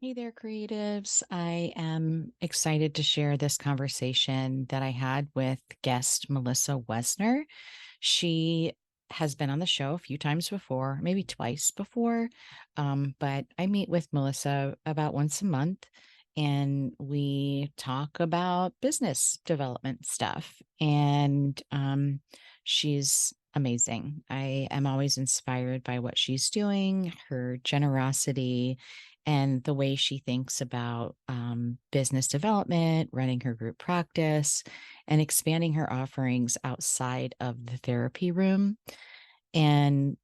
Hey there, creatives. I am excited to share this conversation that I had with guest Melissa Wesner. She has been on the show a few times before, maybe twice before, but I meet with Melissa about once a month and we talk about business development stuff. And she's amazing. I am always inspired by what she's doing, her generosity, and the way she thinks about business development, running her group practice, and expanding her offerings outside of the therapy room. And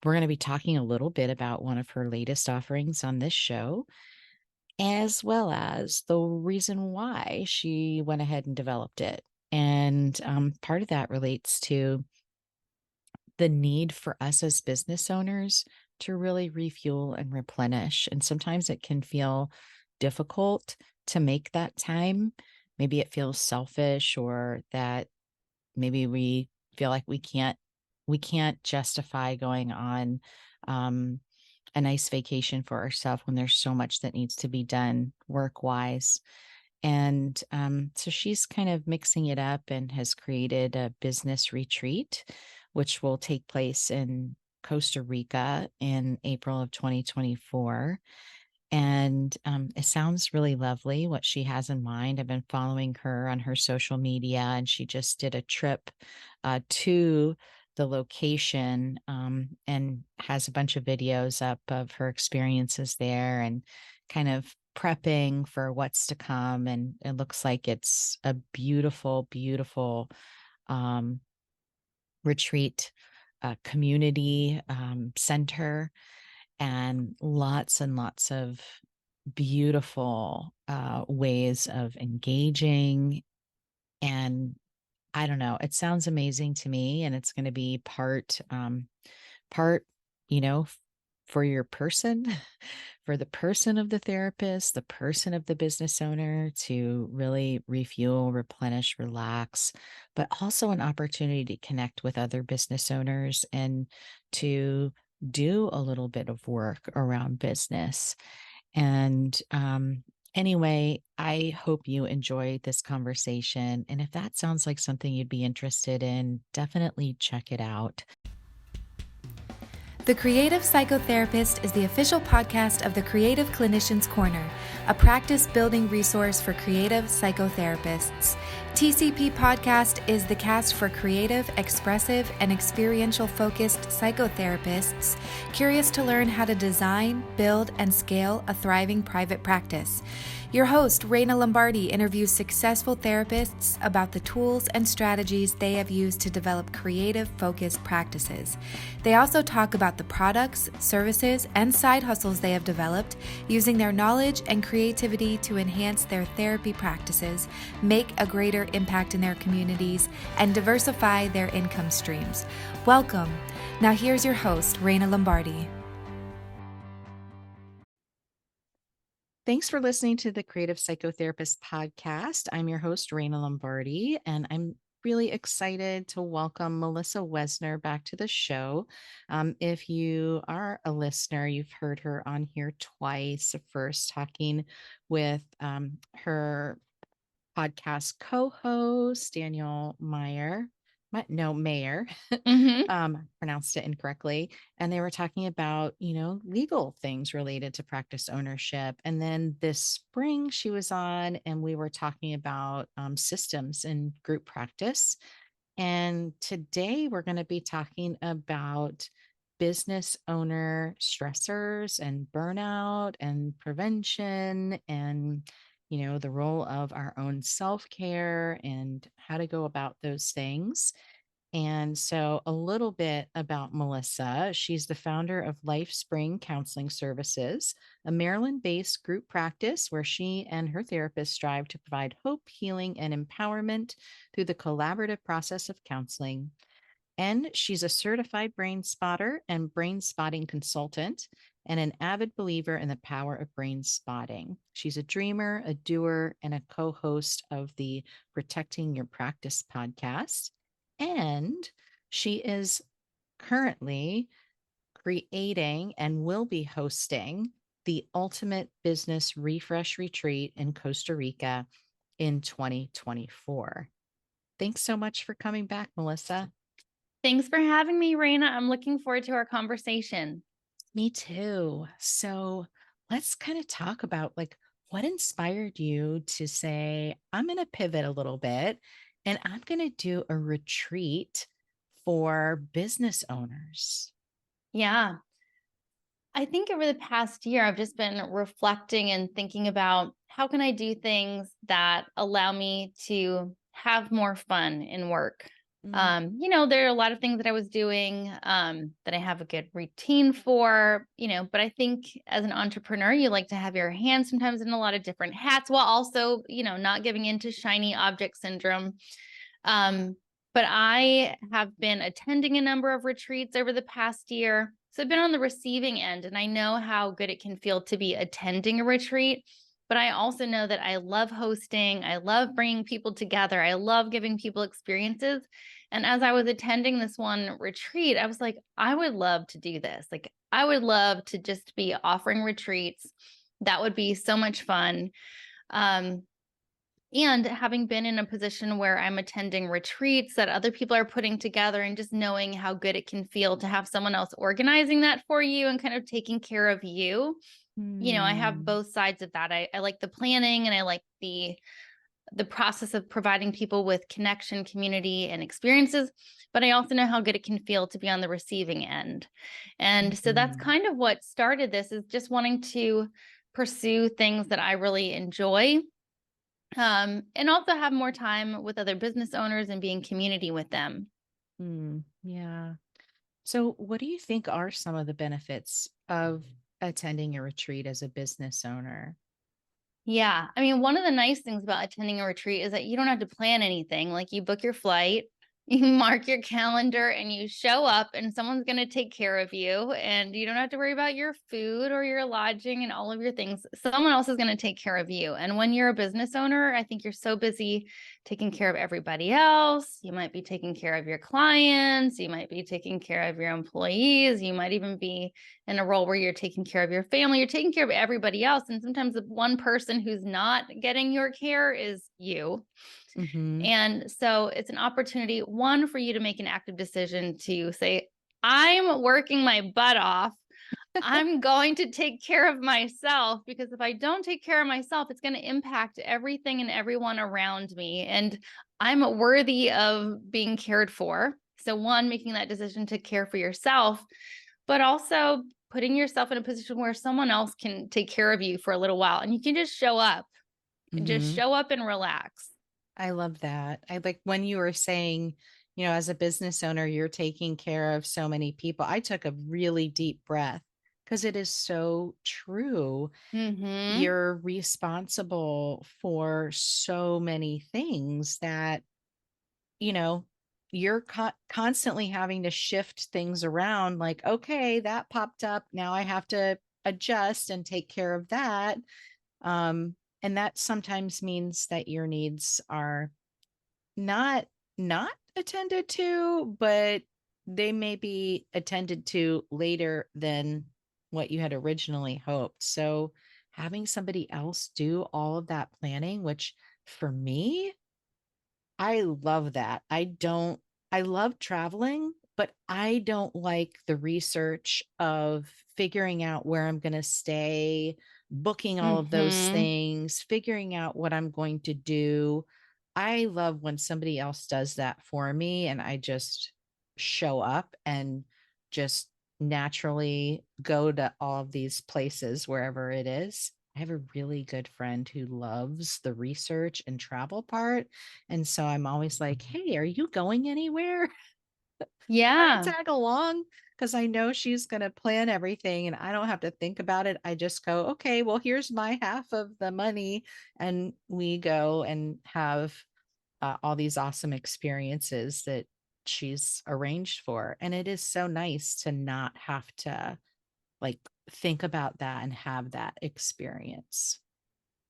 we're going to be talking a little bit about one of her latest offerings on this show, as well as the reason why she went ahead and developed it. And part of that relates to the need for us as business owners to really refuel and replenish. And sometimes it can feel difficult to make that time. Maybe it feels selfish, or that maybe we feel like we can't justify going on um, a nice vacation for ourselves when there's so much that needs to be done work wise. And so she's kind of mixing it up and has created a business retreat, which will take place in Costa Rica in April of 2024. And it sounds really lovely what she has in mind. I've been following her on her social media, and she just did a trip to the location and has a bunch of videos up of her experiences there and kind of prepping for what's to come. And it looks like it's a beautiful, beautiful um, retreat community center, and lots of beautiful ways of engaging. And I don't know, it sounds amazing to me. And it's going to be part, for your person, for the person of the therapist, the person of the business owner to really refuel, replenish, relax, but also an opportunity to connect with other business owners and to do a little bit of work around business. And anyway, I hope you enjoyed this conversation. And if that sounds like something you'd be interested in, definitely check it out. The Creative Psychotherapist is the official podcast of the Creative Clinicians Corner, a practice building resource for creative psychotherapists. TCP Podcast is the cast for creative, expressive, and experiential focused psychotherapists curious to learn how to design, build, and scale a thriving private practice. Your host, Raina Lombardi, interviews successful therapists about the tools and strategies they have used to develop creative, focused practices. They also talk about the products, services, and side hustles they have developed using their knowledge and creativity to enhance their therapy practices, make a greater impact in their communities, and diversify their income streams. Welcome. Now here's your host, Raina Lombardi. Thanks for listening to the Creative Psychotherapist podcast. I'm your host, Raina Lombardi, and I'm really excited to welcome Melissa Wesner back to the show. If you are a listener, you've heard her on here twice. First, talking with her podcast co-host, Daniel Meyer. No, Mayer. Mm-hmm. Pronounced it incorrectly. And they were talking about, legal things related to practice ownership. And then this spring she was on and we were talking about systems in group practice. And today we're going to be talking about business owner stressors and burnout and prevention and the role of our own self-care and how to go about those things. And so, a little bit about Melissa. She's the founder of LifeSpring Counseling Services, a Maryland based group practice where she and her therapist strive to provide hope, healing, and empowerment through the collaborative process of counseling. And she's a certified brain spotter and brain spotting consultant and an avid believer in the power of brain spotting. She's a dreamer, a doer, and a co host of the Protecting Your Practice podcast. And she is currently creating and will be hosting the Ultimate Business Refresh Retreat in Costa Rica in 2024. Thanks so much for coming back, Melissa. Thanks for having me, Raina. I'm looking forward to our conversation. Me too. So let's kind of talk about like what inspired you to say, I'm going to pivot a little bit and I'm going to do a retreat for business owners. Yeah. I think over the past year, I've just been reflecting and thinking about how can I do things that allow me to have more fun in work. Mm, There are a lot of things that I was doing that I have a good routine for, but I think as an entrepreneur, you like to have your hands sometimes in a lot of different hats while also, not giving into shiny object syndrome. Um, but I have been attending a number of retreats over the past year. So I've been on the receiving end, and I know how good it can feel to be attending a retreat. But I also know that I love hosting. I love bringing people together. I love giving people experiences. And as I was attending this one retreat, I was like, I would love to do this. Like, I would love to just be offering retreats. That would be so much fun. Um, and having been in a position where I'm attending retreats that other people are putting together and just knowing how good it can feel to have someone else organizing that for you and kind of taking care of you. I have mm, both sides of that. I like the planning and I like the process of providing people with connection, community, and experiences. But I also know how good it can feel to be on the receiving end. And so that's mhm, kind of what started this is just wanting to pursue things that I really enjoy and also have more time with other business owners and be in community with them. yeah. So, what do you think are some of the benefits of attending a retreat as a business owner? Yeah. I mean, one of the nice things about attending a retreat is that you don't have to plan anything. Like you book your flight, you mark your calendar, and you show up, and someone's going to take care of you. And you don't have to worry about your food or your lodging and all of your things. Someone else is going to take care of you. And when you're a business owner, I think you're so busy taking care of everybody else. You might be taking care of your clients, you might be taking care of your employees, you might even be in a role where you're taking care of your family, you're taking care of everybody else. And sometimes the one person who's not getting your care is you. Hmm. And so it's an opportunity, one, for you to make an active decision to say, I'm working my butt off. I'm going to take care of myself because if I don't take care of myself, it's going to impact everything and everyone around me. And I'm worthy of being cared for. So, one, making that decision to care for yourself, but also putting yourself in a position where someone else can take care of you for a little while and you can just Hmm. show up and relax. I love that. I like when you were saying, as a business owner, you're taking care of so many people. I took a really deep breath because it is so true. Mm-hmm. You're responsible for so many things that, you know, you're constantly having to shift things around like, okay, that popped up. Now I have to adjust and take care of that. And that sometimes means that your needs are not attended to, but they may be attended to later than what you had originally hoped. So having somebody else do all of that planning, which for me, I love that. I love traveling, but I don't like the research of figuring out where I'm going to stay, booking all of those Mm-hmm. things, figuring out what I'm going to do. I love when somebody else does that for me and I just show up and just naturally go to all of these places wherever it is. I have a really good friend who loves the research and travel part. And so I'm always like, hey, are you going anywhere? Want to Yeah. tag along? Because I know she's going to plan everything and I don't have to think about it. I just go, okay, well, here's my half of the money. And we go and have all these awesome experiences that she's arranged for. And it is so nice to not have to like think about that and have that experience.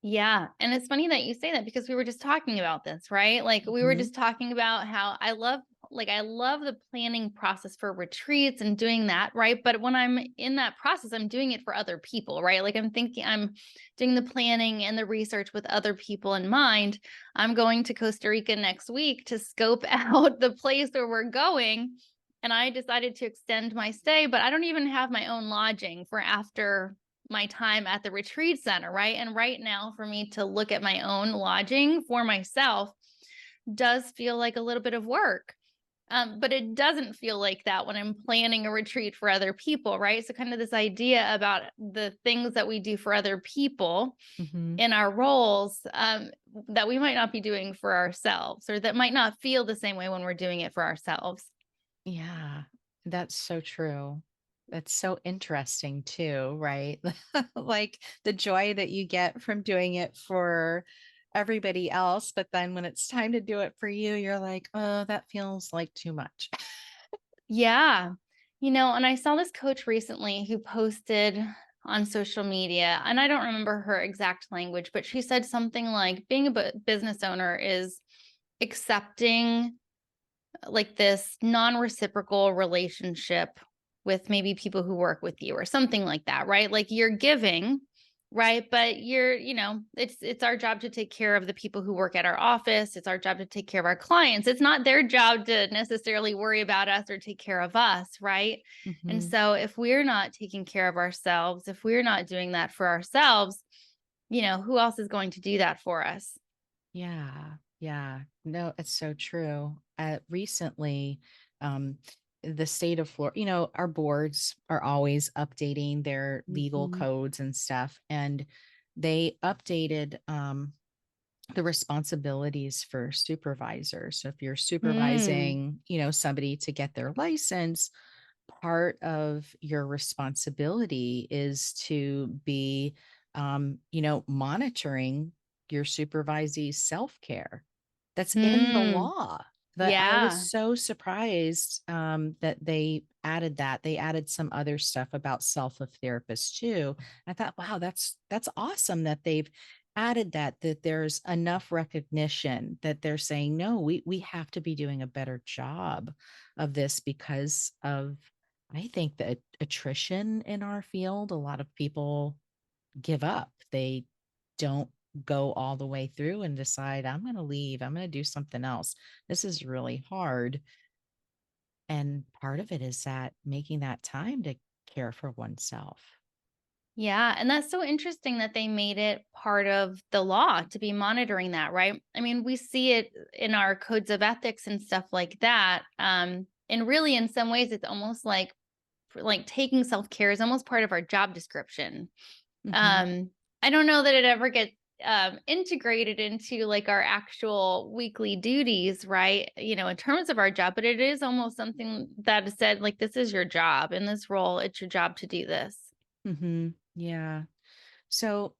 Yeah. And it's funny that you say that because we were just talking about this, right? Like we were Mhm. just talking about how I love like, I love the planning process for retreats and doing that, right? But when I'm in that process, I'm doing it for other people, right? Like I'm doing the planning and the research with other people in mind. I'm going to Costa Rica next week to scope out the place where we're going. And I decided to extend my stay, but I don't even have my own lodging for after my time at the retreat center, right? And right now, for me to look at my own lodging for myself does feel like a little bit of work. But it doesn't feel like that when I'm planning a retreat for other people, right? So, kind of this idea about the things that we do for other people Mhm. in our roles that we might not be doing for ourselves, or that might not feel the same way when we're doing it for ourselves. Yeah, that's so true. That's so interesting too, right? Like the joy that you get from doing it for everybody else, but then when it's time to do it for you, you're like, "Oh, that feels like too much." Yeah. And I saw this coach recently who posted on social media, and I don't remember her exact language, but she said something like being a business owner is accepting like this non-reciprocal relationship with maybe people who work with you or something like that, right? Like you're giving, right? But it's our job to take care of the people who work at our office. It's our job to take care of our clients. It's not their job to necessarily worry about us or take care of us, right? And Mhm. so if we're not taking care of ourselves, if we're not doing that for ourselves, who else is going to do that for us? Yeah, yeah. No, it's so true. Recently, um, the state of Florida, our boards are always updating their legal Mhm. codes and stuff, and they updated the responsibilities for supervisors. So if you're Mm. supervising, somebody to get their license, part of your responsibility is to be monitoring your supervisee's self-care. That's in the Mm. law. That I was Yeah. so surprised that they added that. They added some other stuff about self of therapists too. I thought, wow, that's awesome that they've added that there's enough recognition that they're saying, no, we have to be doing a better job of this because of, I think, the attrition in our field. A lot of people give up. They don't go all the way through and decide, I'm going to leave. I'm going to do something else. This is really hard. And part of it is that making that time to care for oneself. Yeah. And that's so interesting that they made it part of the law to be monitoring that, right? I mean, we see it in our codes of ethics and stuff like that. And really, in some ways, it's almost like taking self-care is almost part of our job description. Hmm. Um, I don't know that it ever gets integrated into like our actual weekly duties, right? In terms of our job, but it is almost something that is said like, this is your job in this role. It's your job to do this. Hmm. Yeah. So,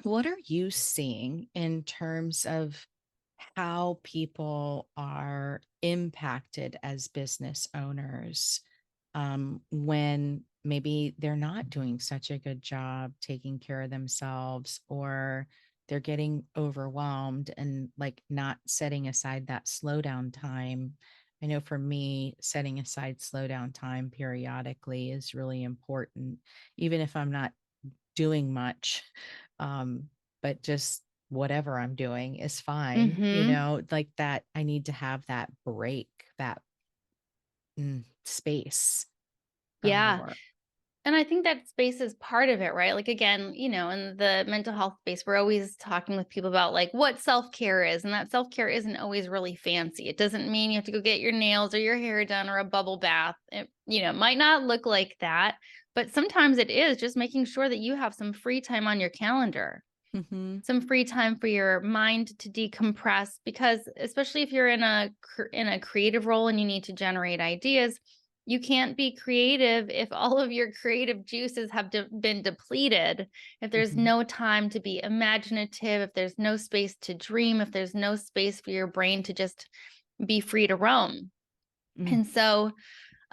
what are you seeing in terms of how people are impacted as business owners when maybe they're not doing such a good job taking care of themselves, or they're getting overwhelmed and like not setting aside that slowdown time? I know for me, setting aside slowdown time periodically is really important, even if I'm not doing much. Um, but just whatever I'm doing is fine, Hmm. like that. I need to have that break, that space from the Yeah. work. And I think that space is part of it, right? Like, again, in the mental health space, we're always talking with people about like what self care is. And that self care isn't always really fancy. It doesn't mean you have to go get your nails or your hair done or a bubble bath. It might not look like that, but sometimes it is just making sure that you have some free time on your calendar, Hmm. some free time for your mind to decompress, because especially if you're in a creative role and you need to generate ideas, you can't be creative if all of your creative juices have been depleted, if there's Hmm. no time to be imaginative, if there's no space to dream, if there's no space for your brain to just be free to roam. Mm. And so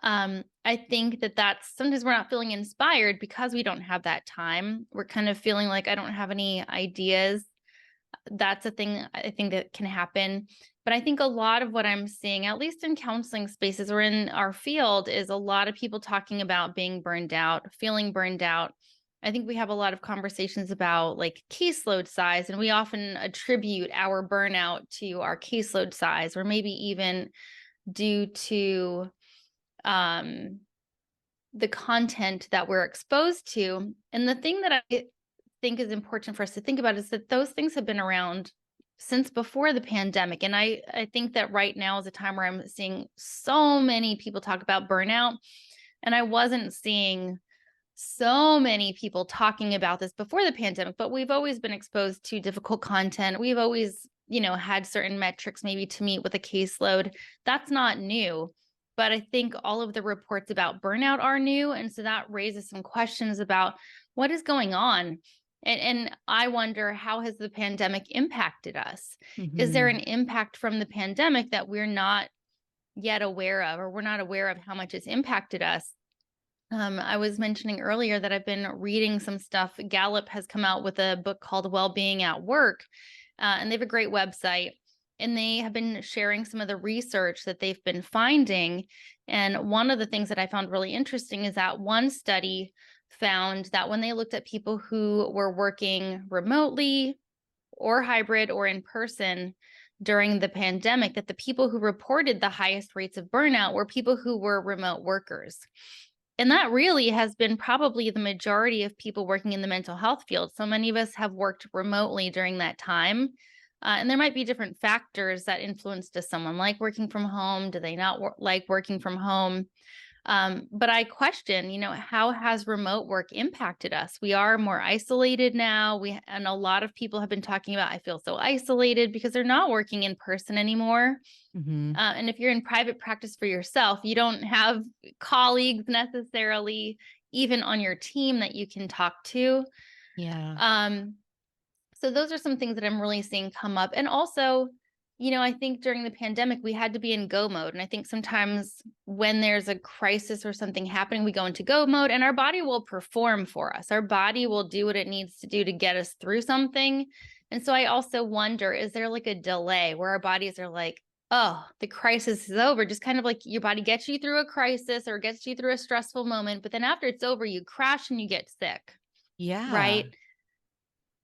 I think that that's sometimes we're not feeling inspired because we don't have that time. We're kind of feeling like I don't have any ideas that's a thing I think that can happen. But I think a lot of what I'm seeing, at least in counseling spaces or in our field, is a lot of people talking about being burned out, feeling burned out. I think we have a lot of conversations about like caseload size, and we often attribute our burnout to our caseload size, or maybe even due to um, the content that we're exposed to. And the thing that I think is important for us to think about is that those things have been around since before the pandemic. And I think that right now is a time where I'm seeing so many people talk about burnout. And I wasn't seeing so many people talking about this before the pandemic, but we've always been exposed to difficult content. We've always, had certain metrics maybe to meet with a caseload. That's not new. But I think all of the reports about burnout are new. And so that raises some questions about what is going on. And I wonder, how has the pandemic impacted us? Is there Mhm. an impact from the pandemic that we're not yet aware of, or we're not aware of how much it's impacted us? I was mentioning earlier that I've been reading some stuff. Gallup has come out with a book called Well-Being at Work, and they have a great website. And they have been sharing some of the research that they've been finding. And one of the things that I found really interesting is that one study found that when they looked at people who were working remotely or hybrid or in person during the pandemic, that the people who reported the highest rates of burnout were people who were remote workers. And that really has been probably the majority of people working in the mental health field. So many of us have worked remotely during that time. And there might be different factors that influence, does someone like working from home? Do they not like working from home? But I question, how has remote work impacted us? We are more isolated now. And a lot of people have been talking about, I feel so isolated because they're not working in person anymore. Mhm. And if you're in private practice for yourself, you don't have colleagues necessarily, even on your team, that you can talk to. Yeah. Um, so those are some things that I'm really seeing come up. And also, I think during the pandemic, we had to be in go mode. And I think sometimes when there's a crisis or something happening, we go into go mode and our body will perform for us. Our body will do what it needs to do to get us through something. And so I also wonder, is there like a delay where our bodies are like, oh, the crisis is over? Just kind of like your body gets you through a crisis or gets you through a stressful moment. But then after it's over, you crash and you get sick, Yeah. right?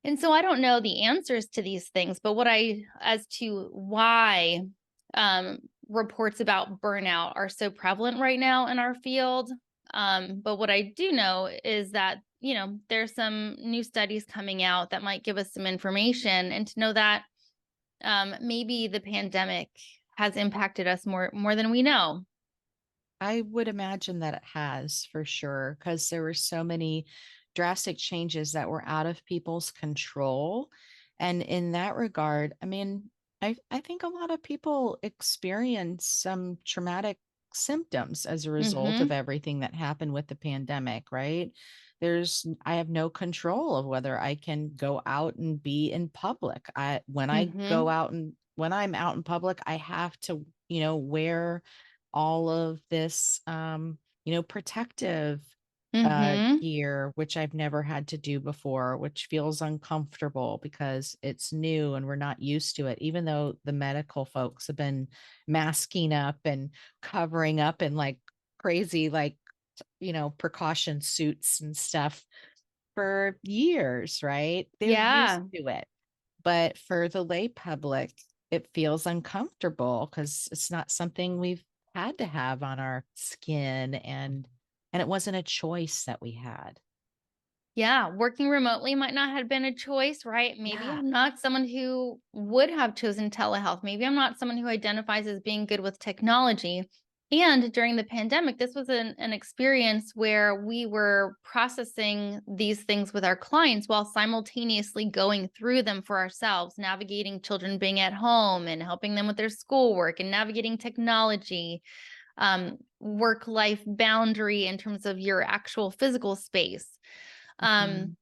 And so I don't know the answers to these things, but as to why um, reports about burnout are so prevalent right now in our field. But what I do know is that, there's some new studies coming out that might give us some information, and to know that maybe the pandemic has impacted us more than we know. I would imagine that it has for sure, because there were so many drastic changes that were out of people's control. And in that regard, I mean, I think a lot of people experience some traumatic symptoms as a result of Mm-hmm. everything that happened with the pandemic, right? I have no control of whether I can go out and be in public. Mm-hmm. When I'm out in public, I have to, wear all of this, protective Mm-hmm. gear, which I've never had to do before, which feels uncomfortable because it's new and we're not used to it, even though the medical folks have been masking up and covering up in like crazy, like, precaution suits and stuff for years, right? They're used Yeah. to it. But for the lay public, it feels uncomfortable because it's not something we've had to have on our skin, and it wasn't a choice that we had. Yeah, working remotely might not have been a choice, right? Maybe Yeah. I'm not someone who would have chosen telehealth. Maybe I'm not someone who identifies as being good with technology. And during the pandemic, this was an experience where we were processing these things with our clients while simultaneously going through them for ourselves, navigating children being at home and helping them with their schoolwork and navigating technology, work-life boundary in terms of your actual physical space. Um, Mhm.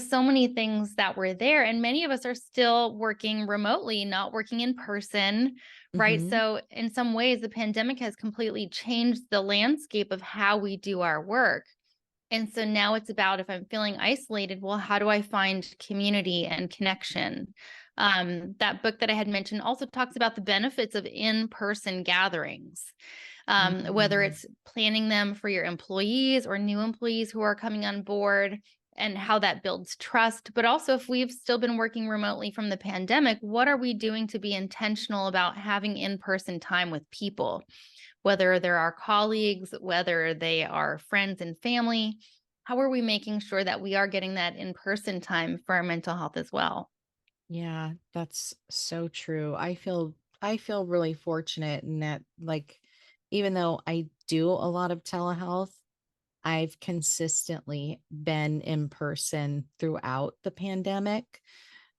so many things that were there, and many of us are still working remotely, not working in person, right? Mhm. So in some ways, the pandemic has completely changed the landscape of how we do our work. And so now it's about, if I'm feeling isolated, well, how do I find community and connection? That book that I had mentioned also talks about the benefits of in-person gatherings, whether Mhm. it's planning them for your employees or new employees who are coming on board, and how that builds trust. But also, if we've still been working remotely from the pandemic, what are we doing to be intentional about having in-person time with people? Whether they're our colleagues, whether they are friends and family, how are we making sure that we are getting that in-person time for our mental health as well? Yeah, that's so true. I feel really fortunate in that, like, even though I do a lot of telehealth, I've consistently been in person throughout the pandemic.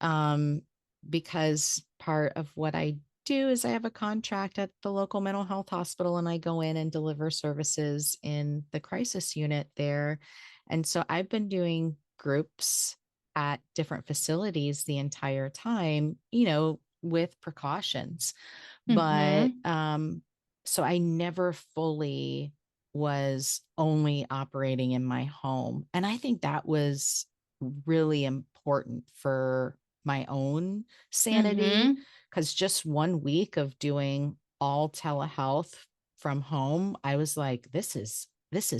Um, because part of what I do is I have a contract at the local mental health hospital and I go in and deliver services in the crisis unit there. And so I've been doing groups at different facilities the entire time, with precautions. But Mm-hmm. so I never fully was only operating in my home. And I think that was really important for my own sanity, Mm-hmm. because just 1 week of doing all telehealth from home, I was like, this is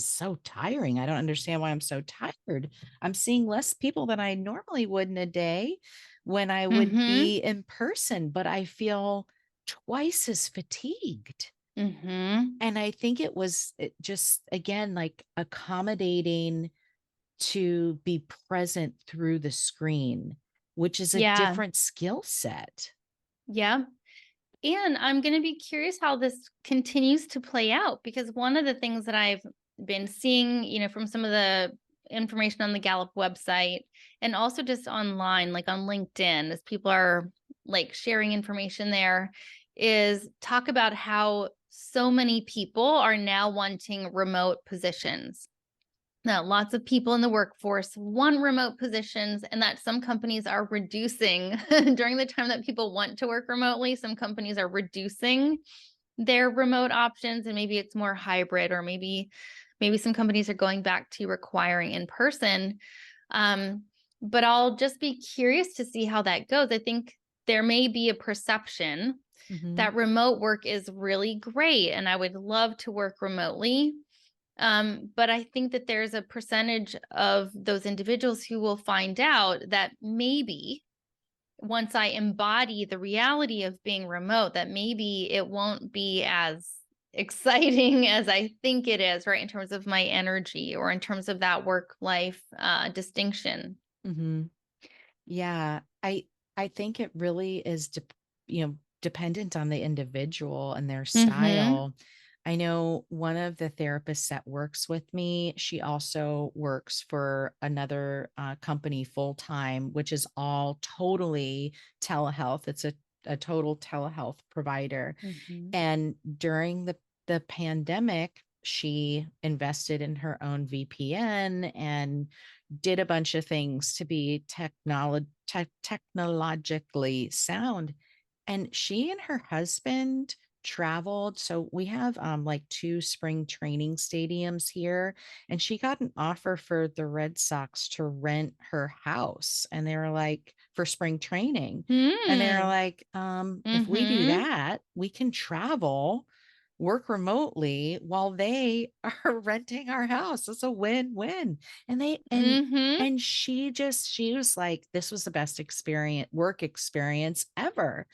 so tiring. I don't understand why I'm so tired. I'm seeing less people than I normally would in a day when I would Mm-hmm. be in person, but I feel twice as fatigued. Mm-hmm. And I think it just, again, like accommodating to be present through the screen, which is a Yeah. different skill set. Yeah. And I'm going to be curious how this continues to play out, because one of the things that I've been seeing, from some of the information on the Gallup website and also just online, like on LinkedIn, as people are like sharing information there, is talk about how so many people are now wanting remote positions. Now, lots of people in the workforce want remote positions, and that some companies are reducing during the time that people want to work remotely. Some companies are reducing their remote options, and maybe it's more hybrid, or maybe some companies are going back to requiring in person. Um, but I'll just be curious to see how that goes. I think there may be a perception Mhm. that remote work is really great, and I would love to work remotely. But I think that there's a percentage of those individuals who will find out that maybe once I embody the reality of being remote, that maybe it won't be as exciting as I think it is, right? In terms of my energy, or in terms of that work life distinction. Mhm. Yeah, I think it really is dependent on the individual and their Mm-hmm. style. I know one of the therapists that works with me, she also works for another company full time, which is all totally telehealth. It's a total telehealth provider. Mm-hmm. And during the pandemic, she invested in her own VPN and did a bunch of things to be technologically sound. And she and her husband traveled. So we have like two spring training stadiums here. And she got an offer for the Red Sox to rent her house. And they were like, for spring training. And they're Mm-hmm. like, if we do Mm-hmm. that, we can travel, work remotely while they are renting our house. It's a win-win. And they Mm-hmm. and she was like, this was the best work experience ever,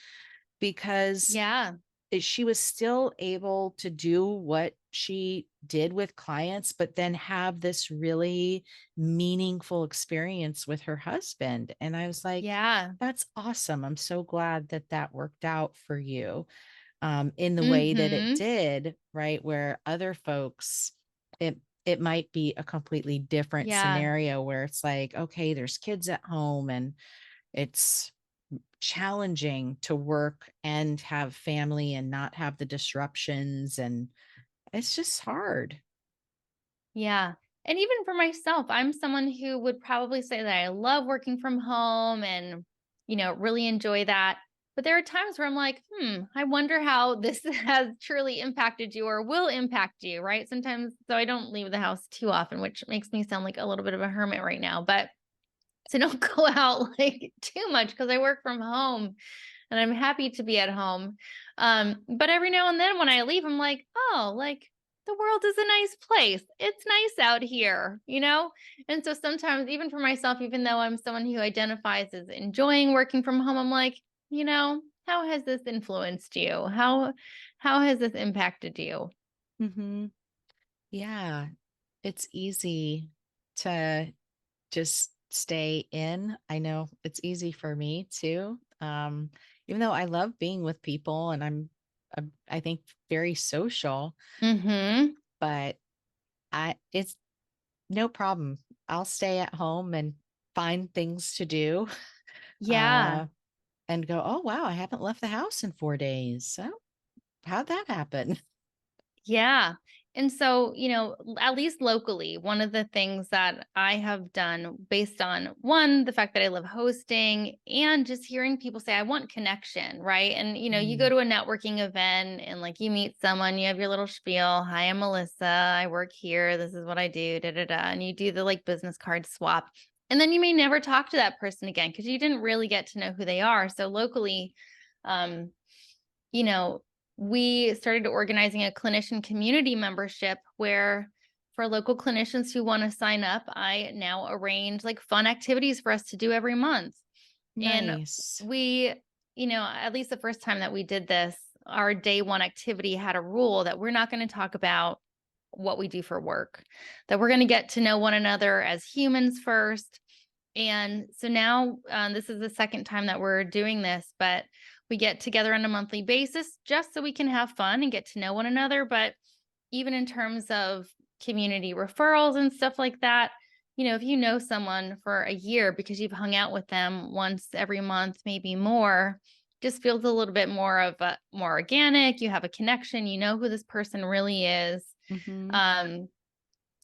because Yeah. she was still able to do what she did with clients, but then have this really meaningful experience with her husband. And I was like, Yeah. that's awesome. I'm so glad that that worked out for you, in the way that it Mm-hmm. did, right? Where other folks, it might be a completely different Yeah. scenario where it's like, okay, there's kids at home and it's challenging to work and have family and not have the disruptions, and it's just hard. Yeah. And even for myself, I'm someone who would probably say that I love working from home and, really enjoy that. But there are times where I'm like, I wonder how this has truly impacted you or will impact you, right? Sometimes, so I don't leave the house too often, which makes me sound like a little bit of a hermit right now, but so don't go out like too much because I work from home and I'm happy to be at home. But every now and then when I leave, I'm like, oh, like the world is a nice place. It's nice out here, you know? And so sometimes, even for myself, even though I'm someone who identifies as enjoying working from home, I'm like, how has this influenced you? How has this impacted you? Hmm. Yeah, it's easy to just stay in. I know it's easy for me too. Even though I love being with people and I think very social, Mm-hmm. but it's no problem. I'll stay at home and find things to do. Yeah. Uh, and go, oh wow, I haven't left the house in 4 days. So how'd that happen? Yeah. And so, at least locally, one of the things that I have done based on one, the fact that I love hosting and just hearing people say, I want connection, right? And, you go Mm, to a networking event and like you meet someone, you have your little spiel. Hi, I'm Melissa. I work here. This is what I do, da da da. And you do the like business card swap. And then you may never talk to that person again because you didn't really get to know who they are. So locally, um, you know, we started organizing a clinician community membership where for local clinicians who want to sign up, I now arrange like fun activities for us to do every month. And nice. we, at least the first time that we did this, our day one activity had a rule that we're not going to talk about what we do for work, that we're going to get to know one another as humans first. And so now this is the second time that we're doing this, but we get together on a monthly basis just so we can have fun and get to know one another. But even in terms of community referrals and stuff like that, if you know someone for a year because you've hung out with them once every month, maybe more, just feels a little bit more organic. You have a connection, you know who this person really is. Hmm. Um,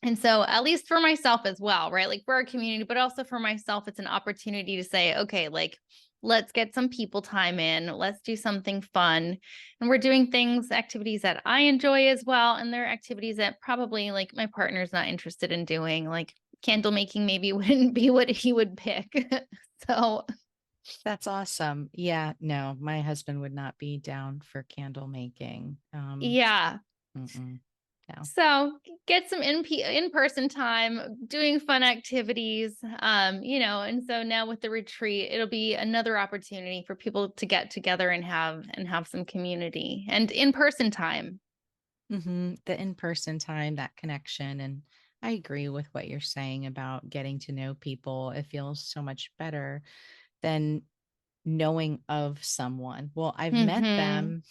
and so, at least for myself as well, right? Like for our community, but also for myself, it's an opportunity to say, okay, like let's get some people time in. Let's do something fun. And we're doing activities that I enjoy as well. And there are activities that probably like my partner's not interested in doing, like candle making maybe wouldn't be what he would pick. So, That's awesome. Yeah, no, my husband would not be down for candle making. yeah. Mm-mm, no. So get some in-person time doing fun activities, and so now with the retreat, it'll be another opportunity for people to get together and have some community and in-person time. The in-person time, that connection. And I agree with what you're saying about getting to know people. It feels so much better than knowing of someone. Well, I've met Mm-hmm. them.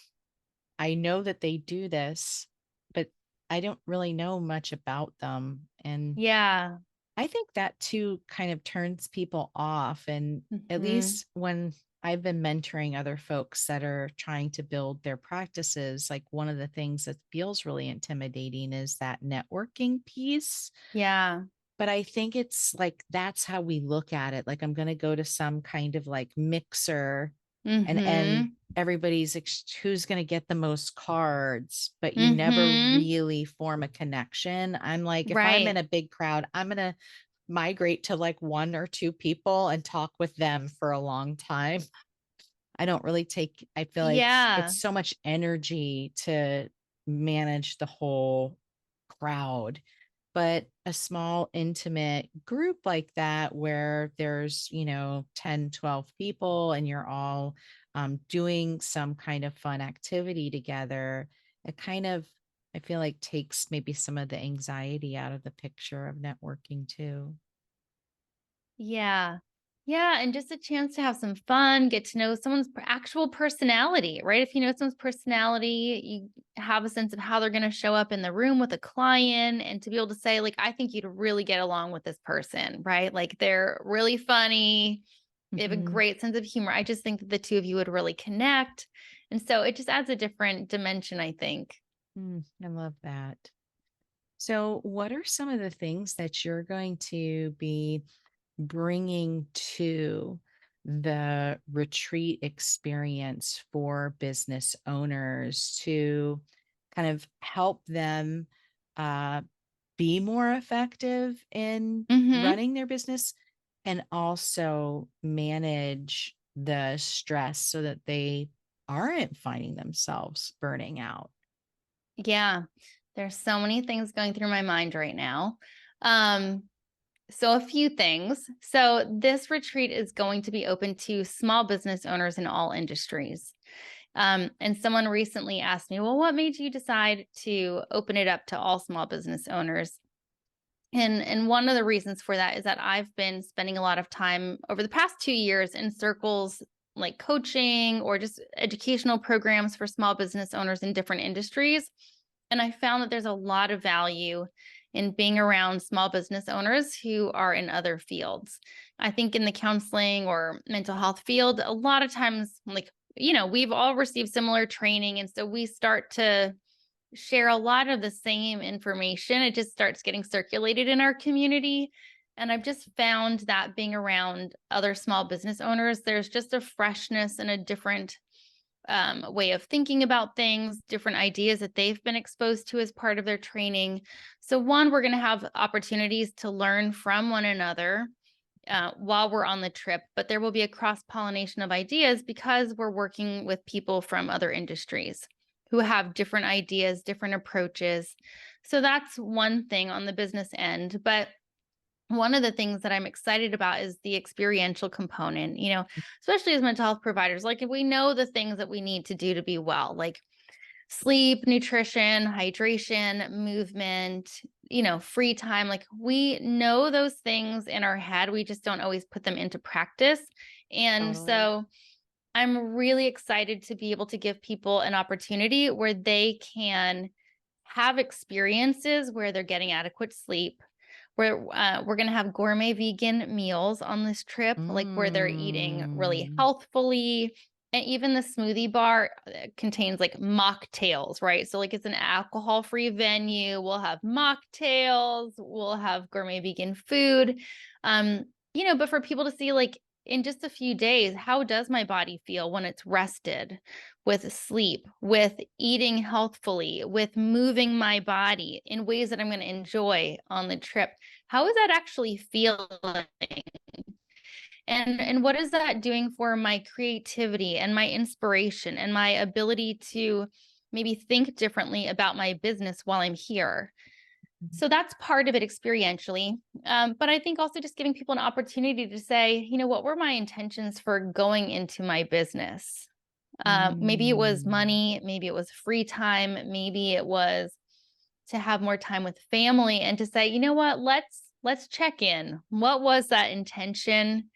I know that they do this, but I don't really know much about them. And Yeah. I think that too kind of turns people off. And at Mm-hmm. least when I've been mentoring other folks that are trying to build their practices, like one of the things that feels really intimidating is that networking piece. Yeah. But I think it's like that's how we look at it. Like I'm going to go to some kind of like mixer and Mm-hmm. who's going to get the most cards, but you never Mm-hmm. really form a connection. I'm like, if I'm in Right. a big crowd, I'm going to migrate to like one or two people and talk with them for a long time. I feel like Yeah. it's so much energy to manage the whole crowd. But a small, intimate group like that, where there's, 10, 12 people and you're all doing some kind of fun activity together, it kind of, I feel like takes maybe some of the anxiety out of the picture of networking too. Yeah. Yeah. And just a chance to have some fun, get to know someone's actual personality, right? If you know someone's personality, you have a sense of how they're going to show up in the room with a client and to be able to say, like, I think you'd really get along with this person, right? Like they're really funny. They have a Hmm. great sense of humor. I just think that the two of you would really connect. And so it just adds a different dimension, I think. I love that. So, what are some of the things that you're going to be bringing to the retreat experience for business owners to kind of help them uh, be more effective in Mm-hmm. running their business and also manage the stress so that they aren't finding themselves burning out. Yeah. There's so many things going through my mind right now. Um, So a few things. So this retreat is going to be open to small business owners in all industries. And someone recently asked me, well, what made you decide to open it up to all small business owners? And one of the reasons for that is that I've been spending a lot of time over the past 2 years in circles like coaching or just educational programs for small business owners in different industries. And I found that there's a lot of value in being around small business owners who are in other fields. I think in the counseling or mental health field, a lot of times, like, we've all received similar training. And so we start to share a lot of the same information. It just starts getting circulated in our community. And I've just found that being around other small business owners, there's just a freshness and a different way of thinking about things, different ideas that they've been exposed to as part of their training. So, one, we're going to have opportunities to learn from one another while we're on the trip, but there will be a cross pollination of ideas because we're working with people from other industries who have different ideas, different approaches. So, that's one thing on the business end. But one of the things that I'm excited about is the experiential component, especially as mental health providers. Like, if we know the things that we need to do to be well, like sleep, nutrition, hydration, movement, free time, like we know those things in our head. We just don't always put them into practice. And Totally. so I'm really excited to be able to give people an opportunity where they can have experiences where they're getting adequate sleep, where we're going to have gourmet vegan meals on this trip, like where they're eating really Mm. healthfully. And even the smoothie bar contains like mocktails, right? So, like, it's an alcohol free venue. We'll have mocktails, we'll have gourmet vegan food. But for people to see, like, in just a few days, how does my body feel when it's rested, with sleep, with eating healthfully, with moving my body in ways that I'm going to enjoy on the trip? How is that actually feeling? And what is that doing for my creativity and my inspiration and my ability to maybe think differently about my business while I'm here? So that's part of it experientially. But I think also just giving people an opportunity to say, what were my intentions for going into my business? Maybe it was Mm. money, maybe it was free time, maybe it was to have more time with family and to say, you know what, let's check in. What was that intention?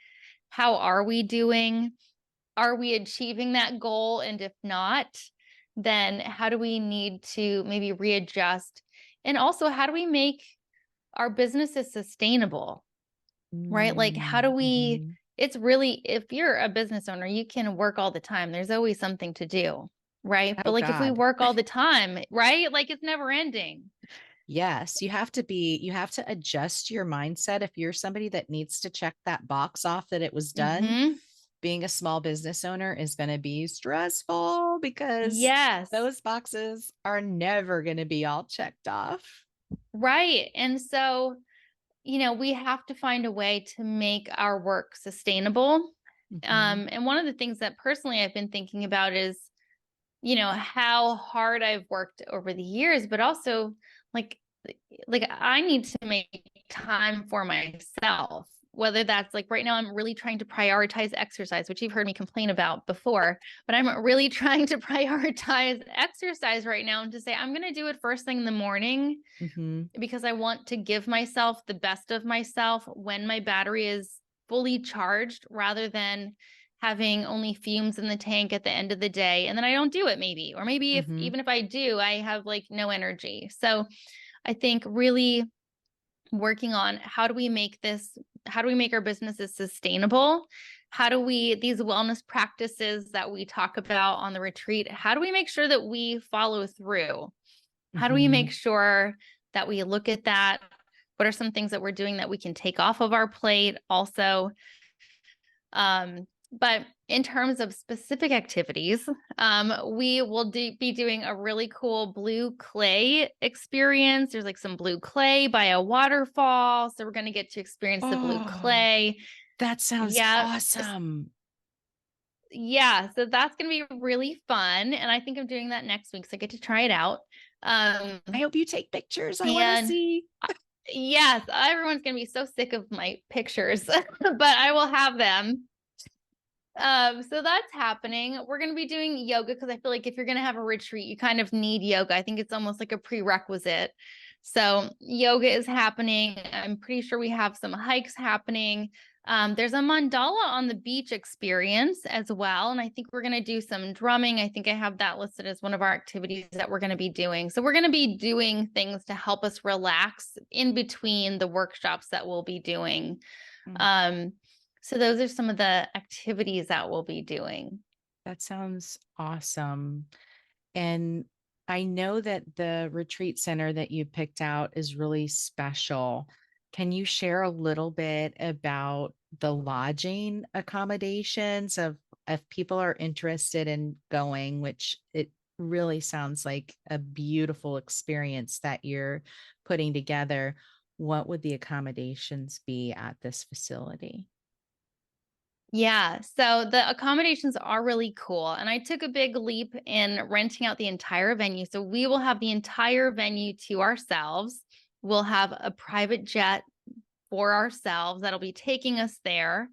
How are we doing? Are we achieving that goal? And if not, then how do we need to maybe readjust? And also, how do we make our businesses sustainable, right? Like, how do Mm. we, Mhm. it's really, if you're a business owner, you can work all the time. There's always something to do, right? But Oh like, if we God. work all the time, right? Like, it's never ending. Yes, you have to adjust your mindset. If you're somebody that needs to check that box off that it was done, Mm-hmm. being a small business owner is going to be stressful because Yes. those boxes are never going to be all checked off. Right. And so, we have to find a way to make our work sustainable. Mhm. And one of the things that personally I've been thinking about is, how hard I've worked over the years, but also like, like I need to make time for myself. Whether that's like right now, I'm really trying to prioritize exercise, which you've heard me complain about before, but I'm really trying to prioritize exercise right now and to say, I'm going to do it first thing in the morning Mhm. because I want to give myself the best of myself when my battery is fully charged rather than having only fumes in the tank at the end of the day. And then I don't do it maybe, or maybe if, Mhm. even if I do, I have like no energy. So I think really working on how do we make our businesses sustainable? How do we, these wellness practices that we talk about on the retreat, how do we make sure that we follow through? How do we make Mhm. sure that we look at that? What are some things that we're doing that we can take off of our plate? Also, But in terms of specific activities, we will be doing a really cool blue clay experience. There's like some blue clay by a waterfall. So we're going to get to experience the blue Oh, clay. that sounds Yeah. awesome. Yeah. So that's going to be really fun. And I think I'm doing that next week. So I get to try it out. Um, I hope you take pictures. I want to and see. yes, everyone's going to be so sick of my pictures, but I will have them. So that's happening. We're going to be doing yoga because I feel like if you're going to have a retreat, you kind of need yoga. I think it's almost like a prerequisite. So yoga is happening. I'm pretty sure we have some hikes happening. There's a mandala on the beach experience as well. And I think we're going to do some drumming. I think I have that listed as one of our activities that we're going to be doing. So we're going to be doing things to help us relax in between the workshops that we'll be doing. Mm, Um, so those are some of the activities that we'll be doing. that sounds awesome. And I know that the retreat center that you picked out is really special. Can you share a little bit about the lodging accommodations of if people are interested in going, which it really sounds like a beautiful experience that you're putting together. What would the accommodations be at this facility? Yeah, so the accommodations are really cool. And I took a big leap in renting out the entire venue. So we will have the entire venue to ourselves. We'll have a private jet for ourselves that'll be taking us there.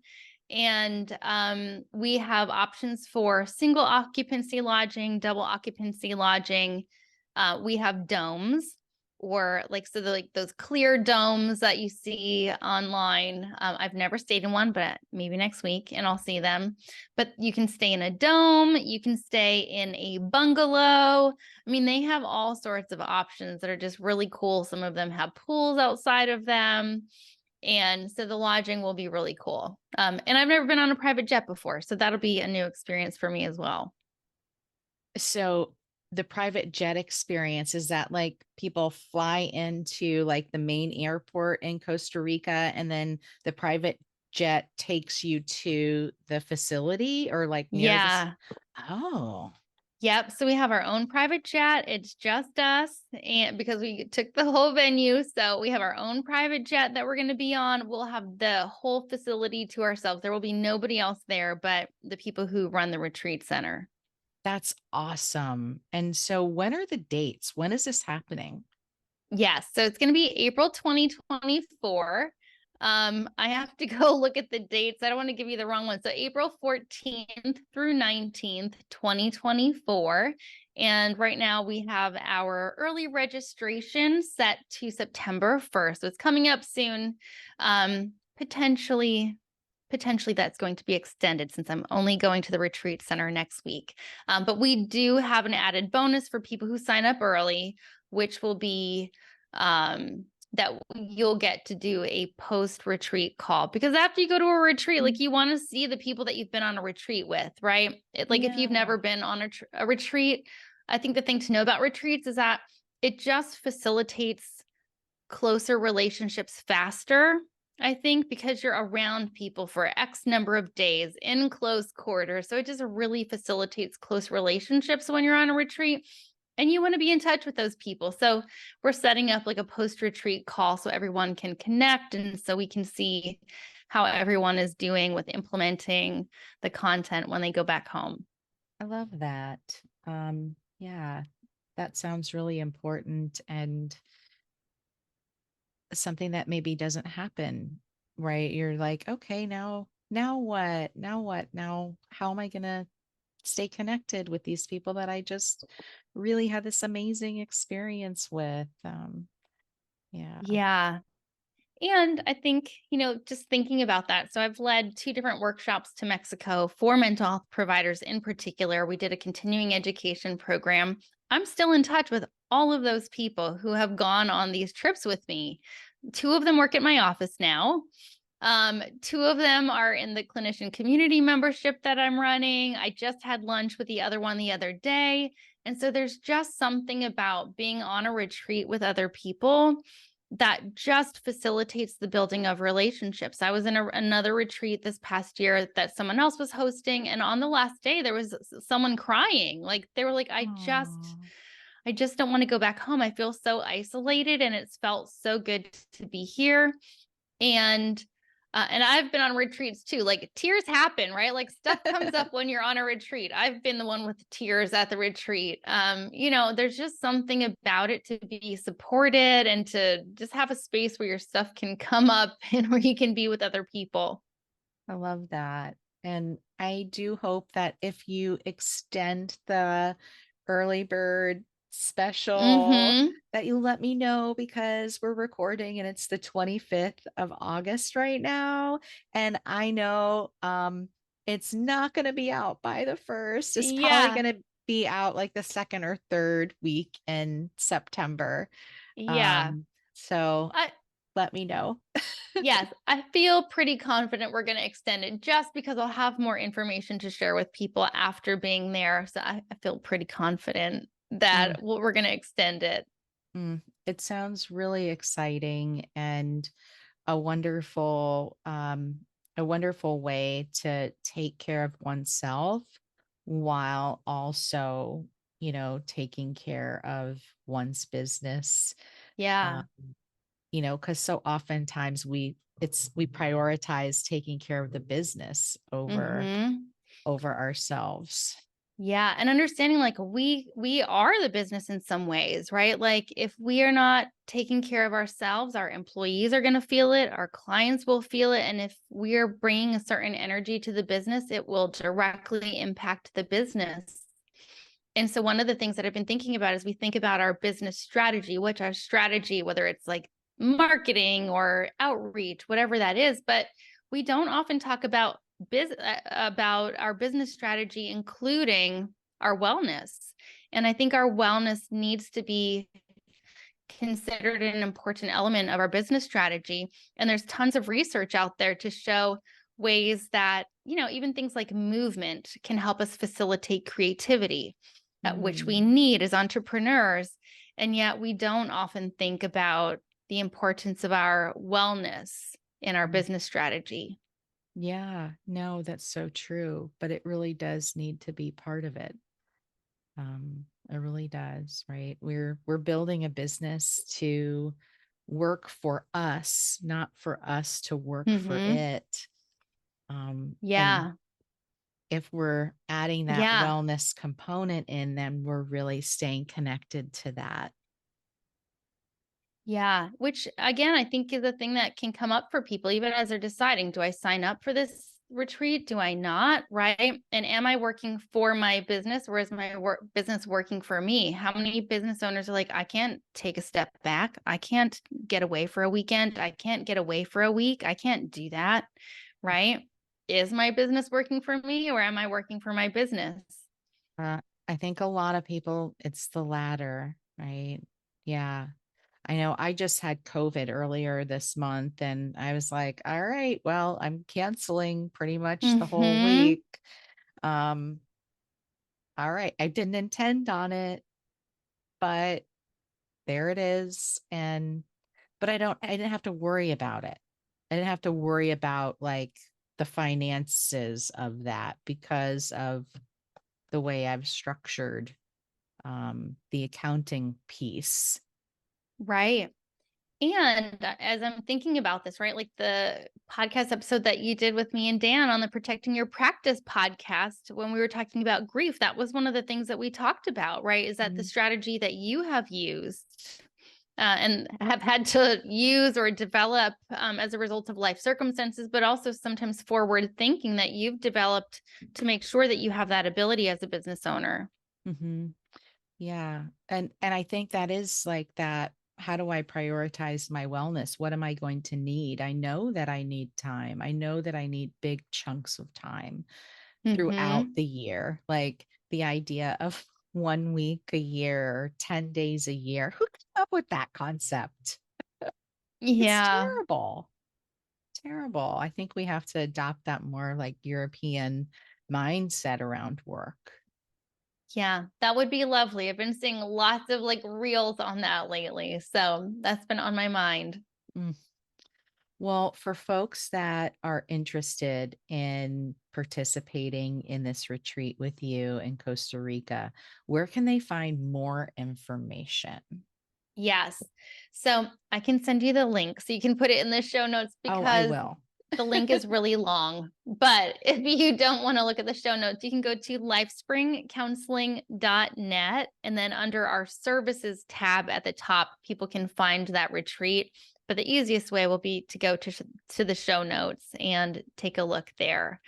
And we have options for single occupancy lodging, double occupancy lodging. We have domes or like those clear domes that you see online. I've never stayed in one, but maybe next week and I'll see them. But you can stay in a dome, you can stay in a bungalow. I mean, they have all sorts of options that are just really cool. Some of them have pools outside of them. And so the lodging will be really cool. And I've never been on a private jet before, so that'll be a new experience for me as well. So the private jet experience, is that like people fly into like the main airport in Costa Rica and then the private jet takes you to the facility or like near this? Yeah. Oh, Yep. So we have our own private jet. It's just us, and because we took the whole venue, so we have our own private jet that we're going to be on. We'll have the whole facility to ourselves. There will be nobody else there but the people who run the retreat center. that's awesome. And so when are the dates? When is this happening? Yes. So it's going to be April 2024. I have to go look at the dates. I don't want to give you the wrong one. So April 14th through 19th, 2024. And right now we have our early registration set to September 1st. So it's coming up soon. Potentially that's going to be extended since I'm only going to the retreat center next week. But we do have an added bonus for people who sign up early, which will be that you'll get to do a post-retreat call. Because after you go to a retreat, like you want to see the people that you've been on a retreat with, right? Like if you've Yeah. never been on a retreat, I think the thing to know about retreats is that it just facilitates closer relationships faster. I think because you're around people for X number of days in close quarters. So it just really facilitates close relationships when you're on a retreat and you want to be in touch with those people. So we're setting up like a post-retreat call so everyone can connect and so we can see how everyone is doing with implementing the content when they go back home. I love that. Yeah, that sounds really important and something that maybe doesn't happen, right? You're like, okay, now what? Now what? Now how am I gonna stay connected with these people that I just really had this amazing experience with? Yeah. Yeah. And I think, just thinking about that. So I've led 2 different workshops to Mexico for mental health providers in particular. We did a continuing education program. I'm still in touch with all of those people who have gone on these trips with me. 2 of them work at my office now. 2 of them are in the clinician community membership that I'm running. I just had lunch with the other one the other day. And so there's just something about being on a retreat with other people that just facilitates the building of relationships. I was in another retreat this past year that someone else was hosting, and on the last day there was someone crying. Like they were like, Aw. I just don't want to go back home. I feel so isolated, and it's felt so good to be here. And I've been on retreats too. Like tears happen, right? Like stuff comes up when you're on a retreat. I've been the one with tears at the retreat. There's just something about it to be supported and to just have a space where your stuff can come up and where you can be with other people. I love that. And I do hope that if you extend the early bird special, Mm-hmm. that you let me know, because we're recording and it's the 25th of August right now. And I know it's not going to be out by the first. It's probably Yeah. going to be out like the second or third week in September. Yeah. So I, let me know. Yes, I feel pretty confident we're going to extend it just because I'll have more information to share with people after being there. So I feel pretty confident that we're going to extend it. It sounds really exciting and a wonderful way to take care of oneself while also, taking care of one's business. Yeah. Um, because so oftentimes we prioritize taking care of the business Mm-hmm. over ourselves. Yeah, and understanding like we are the business in some ways, right? Like if we are not taking care of ourselves, our employees are going to feel it, our clients will feel it, and if we are bringing a certain energy to the business, it will directly impact the business. And so one of the things that I've been thinking about is we think about our business strategy, which our strategy, whether it's like marketing or outreach, whatever that is, but we don't often talk about about our business strategy, including our wellness. And I think our wellness needs to be considered an important element of our business strategy. And there's tons of research out there to show ways that, even things like movement can help us facilitate creativity, which we Mm, need as entrepreneurs. And yet we don't often think about the importance of our wellness in our mm. business strategy. Yeah, no, that's so true, but it really does need to be part of it. It really does, right? We're building a business to work for us, not for us to work for Mm-hmm. it. And Yeah. if we're adding that Yeah. wellness component in, then we're really staying connected to that. Yeah, which again, I think is a thing that can come up for people even as they're deciding, do I sign up for this retreat? Do I not? Right? And am I working for my business, or is my business working for me? How many business owners are like, I can't take a step back. I can't get away for a weekend. I can't get away for a week. I can't do that. Right? Is my business working for me, or am I working for my business? Uh, I think a lot of people, it's the latter, right? Yeah. I know I just had COVID earlier this month and I was like, all right, well, I'm canceling pretty much the whole Mm-hmm. week. Um, all right. I didn't intend on it, but there it is. But I didn't have to worry about it. I didn't have to worry about like the finances of that because of the way I've structured the accounting piece. Right. And as I'm thinking about this, right, like the podcast episode that you did with me and Dan on the Protecting Your Practice podcast, when we were talking about grief, that was one of the things that we talked about, right? Is that the Mm, strategy that you have used and have had to use or develop as a result of life circumstances, but also sometimes forward thinking that you've developed to make sure that you have that ability as a business owner. mhm. Yeah. And I think that is like that. How do I prioritize my wellness? What am I going to need? I know that I need time. I know that I need big chunks of time throughout Mm-hmm. the year. Like the idea of 1 week a year, 10 days a year. Who came up with that concept? It's Yeah. terrible. Terrible. I think we have to adopt that more like European mindset around work. Yeah, that would be lovely. I've been seeing lots of like reels on that lately. So that's been on my mind. Mm. Well, for folks that are interested in participating in this retreat with you in Costa Rica, where can they find more information? Yes. So I can send you the link so you can put it in the show notes Oh, I because will. the link is really long. But if you don't want to look at the show notes, you can go to lifespringcounseling.net. And then under our services tab at the top, people can find that retreat. But the easiest way will be to go to the show notes and take a look there.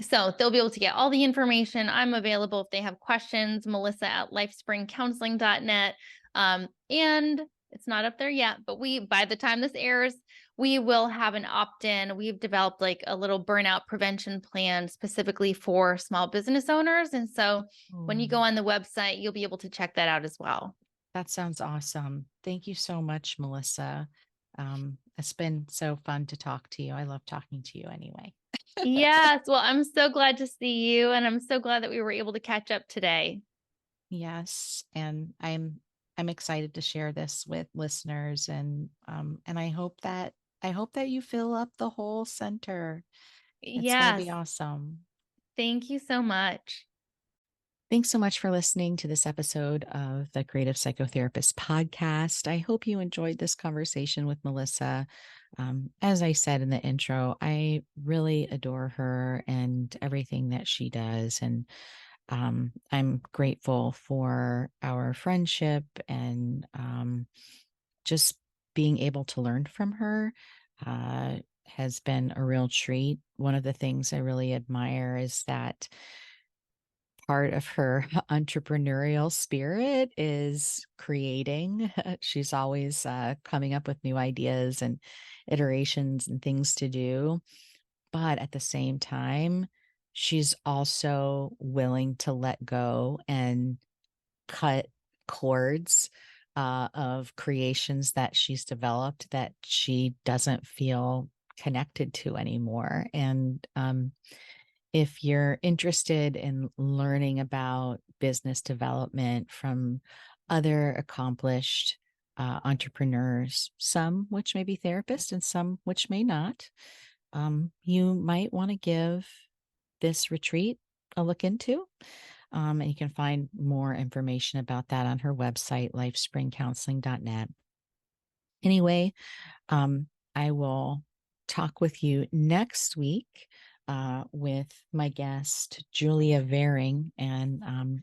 So they'll be able to get all the information. I'm available if they have questions, Melissa at lifespringcounseling.net. And it's not up there yet, but by the time this airs, we will have an opt-in. We've developed like a little burnout prevention plan specifically for small business owners. And so when you go Mm, on the website, you'll be able to check that out as well. that sounds awesome. Thank you so much, Melissa. It's been so fun to talk to you. I love talking to you anyway. Yes. Well, I'm so glad to see you. And I'm so glad that we were able to catch up today. Yes, and I'm excited to share this with listeners, and I hope that you fill up the whole center. It's going to be Yes. awesome. Thank you so much. Thanks so much for listening to this episode of the Creative Psychotherapist podcast. I hope you enjoyed this conversation with Melissa. As I said in the intro, I really adore her and everything that she does. And I'm grateful for our friendship and just being able to learn from her has been a real treat. One of the things I really admire is that part of her entrepreneurial spirit is creating. She's always coming up with new ideas and iterations and things to do. But at the same time, she's also willing to let go and cut cords of creations that she's developed that she doesn't feel connected to anymore. And if you're interested in learning about business development from other accomplished entrepreneurs, some which may be therapists and some which may not, you might want to give this retreat a look into. And you can find more information about that on her website, lifespringcounseling.net. Anyway, I will talk with you next week with my guest, Julia Varing. And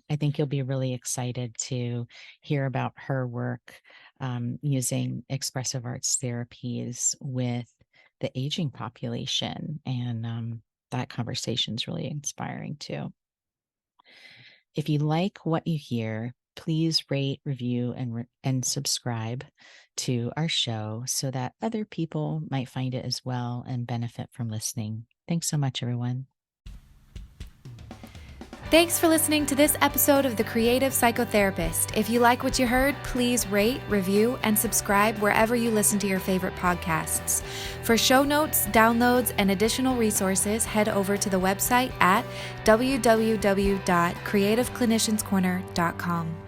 I think you'll be really excited to hear about her work using expressive arts therapies with the aging population. And that conversation is really inspiring too. If you like what you hear, please rate, review, and subscribe to our show so that other people might find it as well and benefit from listening. Thanks so much, everyone. Thanks for listening to this episode of The Creative Psychotherapist. If you like what you heard, please rate, review, and subscribe wherever you listen to your favorite podcasts. For show notes, downloads, and additional resources, head over to the website at www.creativeclinicianscorner.com.